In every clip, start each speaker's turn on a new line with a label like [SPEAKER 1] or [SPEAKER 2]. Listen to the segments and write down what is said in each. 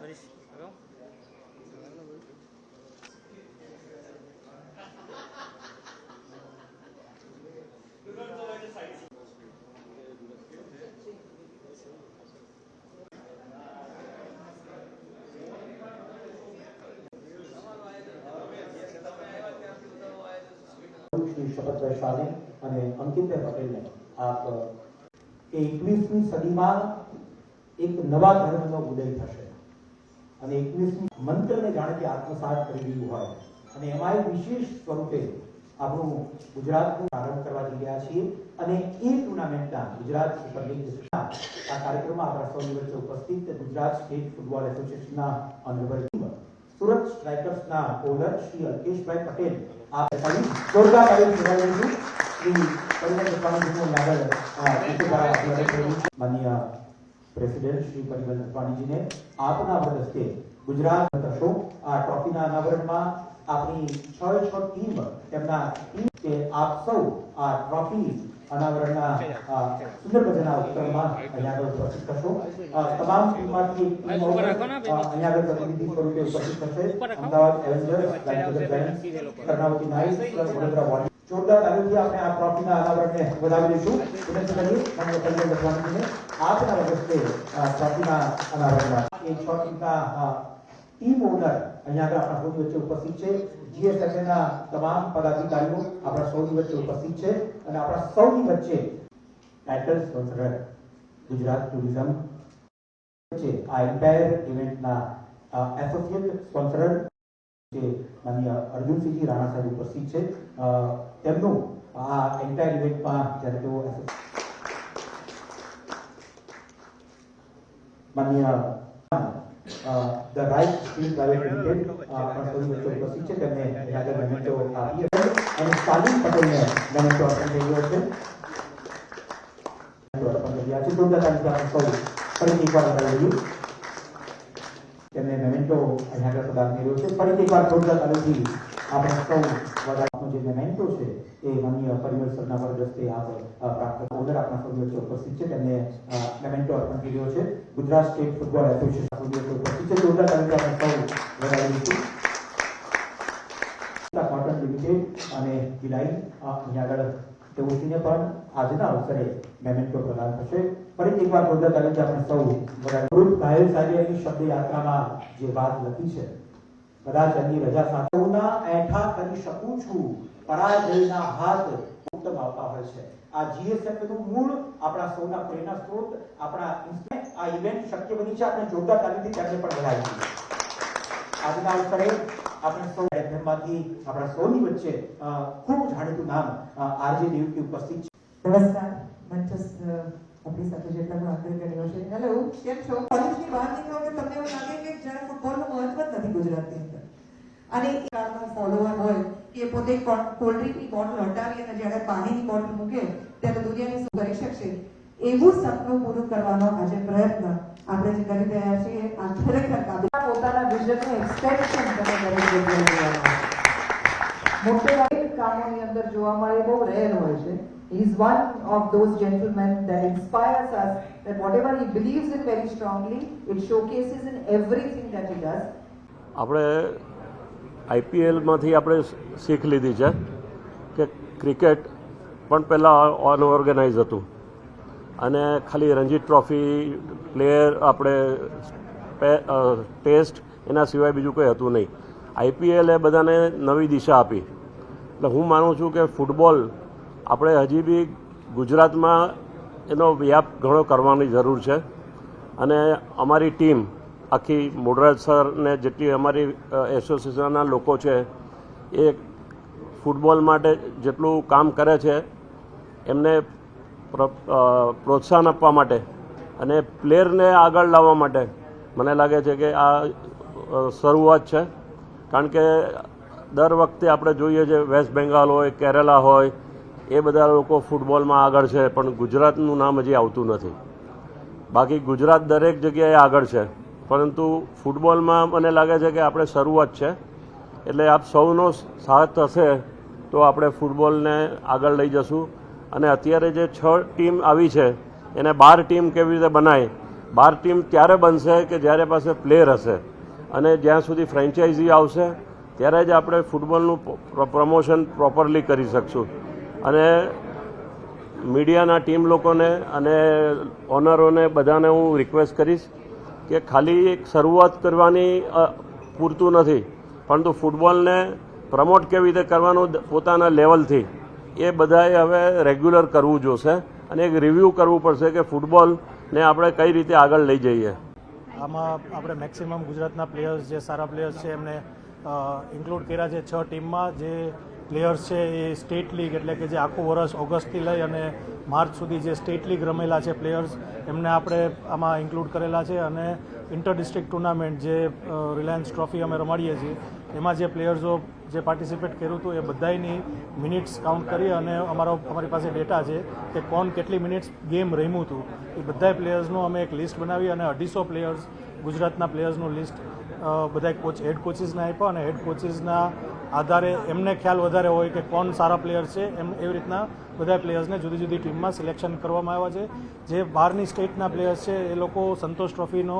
[SPEAKER 1] श्री शपथभाई शाह અને અંકિતભાઈ પટેલને આપ 21મી સદીમાં એક નવા ધર્મનો ઉદય થશે અને 21મી મંત્રને જાણે કે આત્મસાત કરી દીધું હોય અને એમાં એક વિશેષ સ્વરૂપે આપણું ગુજરાતનું પ્રારંભ કરવા જઈ રહ્યા છીએ અને એ ટુર્નામેન્ટના ગુજરાત સુપર લીગ આ કાર્યક્રમમાં આપણા સૌની વચ્ચે ઉપસ્થિત ગુજરાત સ્ટેટ ફૂટબોલ એસોસિએશનના ઓનરેબલ સુરત સ્ટ્રાઇકર્સના બોલર શ્રી અલ્કેશભાઈ પટેલ આ જોરદાર આયોજન શ્રી પરિમલ જસવાણીજીનું નાગર માનનીય પ્રેસિડેન્ટ શ્રી પરિમલ જસવાણીજીને આપના હસ્તે ગુજરાત થશો આ ટ્રોફીના અનાવરણમાં આપણી 6 ટીમ તેમના ટીમ કે આપ સૌ આ ટ્રોફી અનાવરણના સુંદર મજાના ઉત્તરમાં અહીંયા ઉપસ્થિત થશો તમામ ટીમમાંથી અહીંયા પ્રતિનિધિ સ્વરૂપે ઉપસ્થિત થશે Ahmedabad Avengers Karnavati nights Vadodara warriors જોરદાર તાલીમથી આપણે આ ટ્રોફીના અનાવરણને વધાવી લઈશું વિનંતી કરીએ માનનીય પરિમલ જસવાણીજીને આપના હસ્તે ટ્રોફીના અનાવરણમાં એ 6 ટીમના ટીમ ઓનર અહીંયા આપણા સૌની વચ્ચે ઉપસ્થિત છે જીએસએફના તમામ પદાધિકારીઓ આપણા સૌની વચ્ચે ઉપસ્થિત છે અને આપણા સૌની વચ્ચે ટાઇટલ સ્પોન્સર ગુજરાત ટુરિઝમ છે આ એન્ટાયર ઇવેન્ટના એસોસિએટ સ્પોન્સર છે માનનીય અર્જુનસિંહજી રાણા સાહેબ ઉપસ્થિત છે તેમનું આ એન્ટાયર ઇવેન્ટમાં જ્યારે તેઓ માનનીય the right steel private limited આપણા સૌની વચ્ચે ઉપસ્થિત છે તેમને આગળ મેમેન્ટો આપી અને સ્ટાલિન પટેલને મેમેન્ટો અર્પણ કર્યો છે જોરદાર તાલીમ સૌ ફરીથી એકવાર વધાવી તેમને મેમેન્ટો અહીંયા આગળ પ્રદાન કર્યો છે ફરીથી એકવાર જોરદાર તાલીમથી આપણે સૌ વધારવાનો જે મેમેન્ટો છે એ માનનીય પરિમલ સરના વરદસ્તે આપ પ્રાપ્ત ઓનર આપણા સૌની વચ્ચે ઉપસ્થિત છે તેમને મેમેન્ટો અર્પણ કર્યો છે ગુજરાત સ્ટેટ ફૂટબોલ એસોસિએશન ઉપસ્થિત છે જોરદાર તાલીમથી આપણે સૌ વધાવી દઈશું કોટન લિમિટેડ અને ગિલાઈ અહીંયા આગળ તેઓને પણ આજના અવસરે મેમેન્ટો પ્રદાન થશે ફરીથી એકવાર જોરદાર તાલીમથી આપણે સૌ વધાવી ઘાયલ સાહેબની શબ્દ યાત્રામાં જે વાત લખી છે કદાચ એની રજા સાથેના એઠા કરી શકું છું પરાજયના હાથ ઉત્તમ આવતા હોય છે આ જીએસએફ નું મૂળ આપણા સૌના પ્રેરણા સ્ત્રોત આપણા આ ઇવેન્ટ શક્ય બની છે આપણે જોરદાર તાલીમથી તેમને પણ વધાવી આજના અવસરે આપણે સૌ કાર્યક્રમમાંથી આપણા સૌની વચ્ચે ખૂબ જાણીતું નામ આરજે દેવકી ઉપસ્થિત છે
[SPEAKER 2] નમસ્કાર મંચસ્થ આપણી સાથે જેટલા આગ્રહ કર્યો છે હેલો કેમ છો કોલેજની બહાર નીકળો કે તમને એવું લાગે કે જ્યારે ફૂટબોલનું મહત્વ જ નથી ગુજરાતની અંદર અને એક કારનો ફોલોઅર હોય કે પોતે કોલ્ડ ડ્રિંકની બોટલ હટાવી અને જ્યારે પાણીની બોટલ મૂકે ત્યારે દુનિયાને શું કરી શકશે એવું સપનું પૂરું કરવાનો આજે પ્રયત્ન આપણે જે કરી રહ્યા છીએ આ ખરેખર પોતાના વિઝનનું એક્સટેન્શન તમે દરેક જગ્યાએ મોટે ભાગે કામોની અંદર જોવા મળે બહુ રેર હોય છે He is one of those gentlemen that inspires us that whatever he believes in very strongly, it showcases in everything that he does.
[SPEAKER 3] આપણે આઈપીએલમાંથી આપણે શીખ લીધી છે કે ક્રિકેટ પણ પહેલાં અનઓર્ગેનાઇઝ હતું અને ખાલી રણજી ટ્રોફી પ્લેયર આપણે ટેસ્ટ એના સિવાય બીજું કંઈ હતું નહીં આઈપીએલ એ બધાને નવી દિશા આપી એટલે હું માનું છું કે ફૂટબોલ આપણે હજી બી ગુજરાતમાં એનો વ્યાપ ઘણો કરવાની જરૂર છે અને અમારી ટીમ આખી મોડરાજ સર ને જેટલી અમારી એસોસિએશનના લોકો છે એ ફૂટબોલ માટે જેટલું કામ કરે છે એમને પ્રોત્સાહન આપવા માટે અને પ્લેયરને આગળ લાવવા માટે મને લાગે છે કે આ શરૂઆત છે કારણ કે દર વખતે આપણે જોઈએ છે વેસ્ટ બેંગાલ હોય કેરેલા હોય એ બધા લોકો ફૂટબોલમાં આગળ છે પણ ગુજરાતનું નામ હજી આવતું નથી બાકી ગુજરાત દરેક જગ્યાએ આગળ છે પરંતુ ફૂટબોલમાં મને લાગે છે કે આપણે શરૂઆત છે એટલે આપ સૌનો સાથ હશે તો આપણે ફૂટબોલને આગળ લઈ જશું અને અત્યારે જે 6 ટીમ આવી છે એને 12 ટીમ કેવી રીતે બનાય 12 ટીમ ત્યારે બનશે કે જ્યારે પાસે પ્લેયર હશે, અને જ્યાં સુધી ફ્રેન્ચાઇઝી આવશે ત્યારે જ આપણે ફૂટબોલનું પ્રમોશન પ્રોપરલી કરી શકશું. અને મીડિયાના ટીમ લોકોને અને ઓનરોને બધાને હું રિક્વેસ્ટ કરીશ કે ખાલી એક શરૂઆત કરવાની પૂરતું નથી, પરંતુ ફૂટબોલને પ્રમોટ કેવી રીતે કરવાનું પોતાના લેવલથી એ બધાએ હવે રેગ્યુલર કરવું જોશે, અને એક રિવ્યૂ કરવું પડશે કે ફૂટબોલને આપણે કઈ રીતે આગળ લઈ જઈએ.
[SPEAKER 4] આમાં આપણે મેક્સિમમ ગુજરાતના પ્લેયર્સ જે સારા પ્લેયર્સ છે એમને ઇન્ક્લુડ કર્યા છે 6 ટીમમાં. જે પ્લેયર્સ છે એ સ્ટેટ લીગ એટલે કે જે આખું વર્ષ ઓગસ્ટથી લઈ અને માર્ચ સુધી જે સ્ટેટ લીગ રમેલા છે પ્લેયર્સ, એમને આપણે આમાં ઇન્ક્લુડ કરેલા છે. અને ઇન્ટર ડિસ્ટ્રિક્ટ ટુર્નામેન્ટ જે રિલાયન્સ ટ્રોફી અમે રમાડીએ છીએ એમાં જે પ્લેયર્સો જે પાર્ટિસિપેટ કર્યું હતું એ બધાની મિનિટ્સ કાઉન્ટ કરી અને અમારી પાસે ડેટા છે કે કોણ કેટલી મિનિટ્સ ગેમ રમ્યું હતું. એ બધા પ્લેયર્સનું અમે એક લિસ્ટ બનાવી અને 250 પ્લેયર્સ ગુજરાતના પ્લેયર્સનું લિસ્ટ બધા હેડ કોચિસને આપ્યા, અને હેડ કોચિસના આધારે એમને ખ્યાલ વધારે હોય કે કોણ સારા પ્લેયર છે, એવી રીતના બધા પ્લેયર્સને જુદી જુદી ટીમમાં સિલેક્શન કરવામાં આવ્યા છે. જે બહારની સ્ટેટના પ્લેયર્સ છે એ લોકો સંતોષ ટ્રોફીનો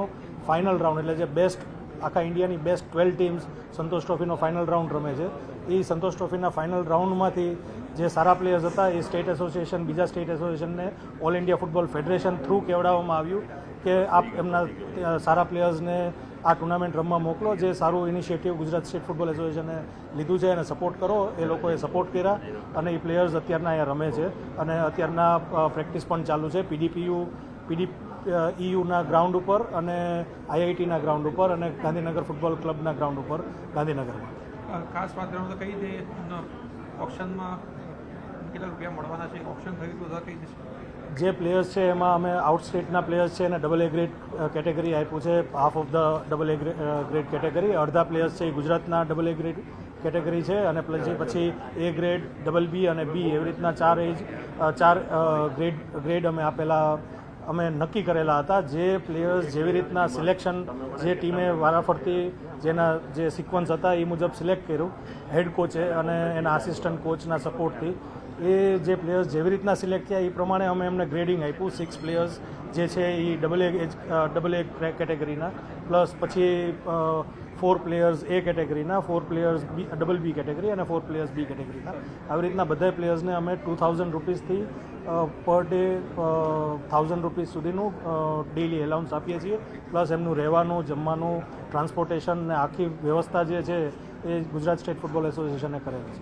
[SPEAKER 4] ફાઇનલ રાઉન્ડ એટલે જે બેસ્ટ આખા ઇન્ડિયાની બેસ્ટ 12 ટીમ્સ સંતોષ ટ્રોફીનો ફાઇનલ રાઉન્ડ રમે છે. એ સંતોષ ટ્રોફીના ફાઇનલ રાઉન્ડમાંથી જે સારા પ્લેયર્સ હતા એ સ્ટેટ એસોસિએશન બીજા સ્ટેટ એસોસિએશનને all India football federation through કહેવડાવવામાં આવ્યું કે આપ એમના સારા પ્લેયર્સને આ ટુર્નામેન્ટ રમવા મોકલો. જે સારું ઇનિશિયેટિવ ગુજરાત સ્ટેટ ફૂટબોલ એસોસિએશને લીધું છે એને સપોર્ટ કરો. એ લોકોએ સપોર્ટ કર્યા અને એ પ્લેયર્સ અત્યારના અહીંયા રમે છે, અને અત્યારના પ્રેક્ટિસ પણ ચાલુ છે PDPUના ગ્રાઉન્ડ ઉપર અને IITના ગ્રાઉન્ડ ઉપર અને ગાંધીનગર ફૂટબોલ ક્લબના ગ્રાઉન્ડ ઉપર ગાંધીનગરમાં.
[SPEAKER 5] ખાસ વાત કરું તો કઈ રીતે ઓપ્શનમાં કેટલા રૂપિયા મળવાના છે? ઓપ્શન ખરીદવું તો કઈ જશે?
[SPEAKER 4] જે પ્લેયર્સ છે એમાં અમે આઉટ સ્ટેટના પ્લેયર્સ છે એને ડબલ A ગ્રેડ કેટેગરી આપ્યું છે, half of the double A grade category. અડધા પ્લેયર્સ છે એ ગુજરાતના ડબલ A ગ્રેડ કેટેગરી છે, અને પછી A ગ્રેડ, ડબલ B અને B એવી રીતના 4 ગ્રેડ અમે નક્કી કરેલા હતા. જે પ્લેયર્સ જેવી રીતના સિલેક્શન જે ટીમે વારાફરતી જેના જે સિક્વન્સ હતા એ મુજબ સિલેક્ટ કર્યું હેડ કોચે અને એના આસિસ્ટન્ટ કોચના સપોર્ટથી. એ જે પ્લેયર્સ જેવી રીતના સિલેક્ટ થયા એ પ્રમાણે અમે એમને ગ્રેડિંગ આપ્યું. 6 પ્લેયર્સ જે છે એ ડબલ A કેટેગરીના, પ્લસ પછી 4 પ્લેયર્સ A કેટેગરીના, 4 પ્લેયર્સ ડબલ B કેટેગરી અને 4 પ્લેયર્સ B કેટેગરીના. આવી રીતના બધા પ્લેયર્સને અમે 2000 રૂપીસથી પર ડે 1000 રૂપીસ સુધીનું ડેઇલી એલાઉન્સ આપીએ છીએ. પ્લસ એમનું રહેવાનું, જમવાનું, ટ્રાન્સપોર્ટેશન ને આખી વ્યવસ્થા જે છે એ ગુજરાત સ્ટેટ ફૂટબોલ એસોસિએશને કરેલી છે.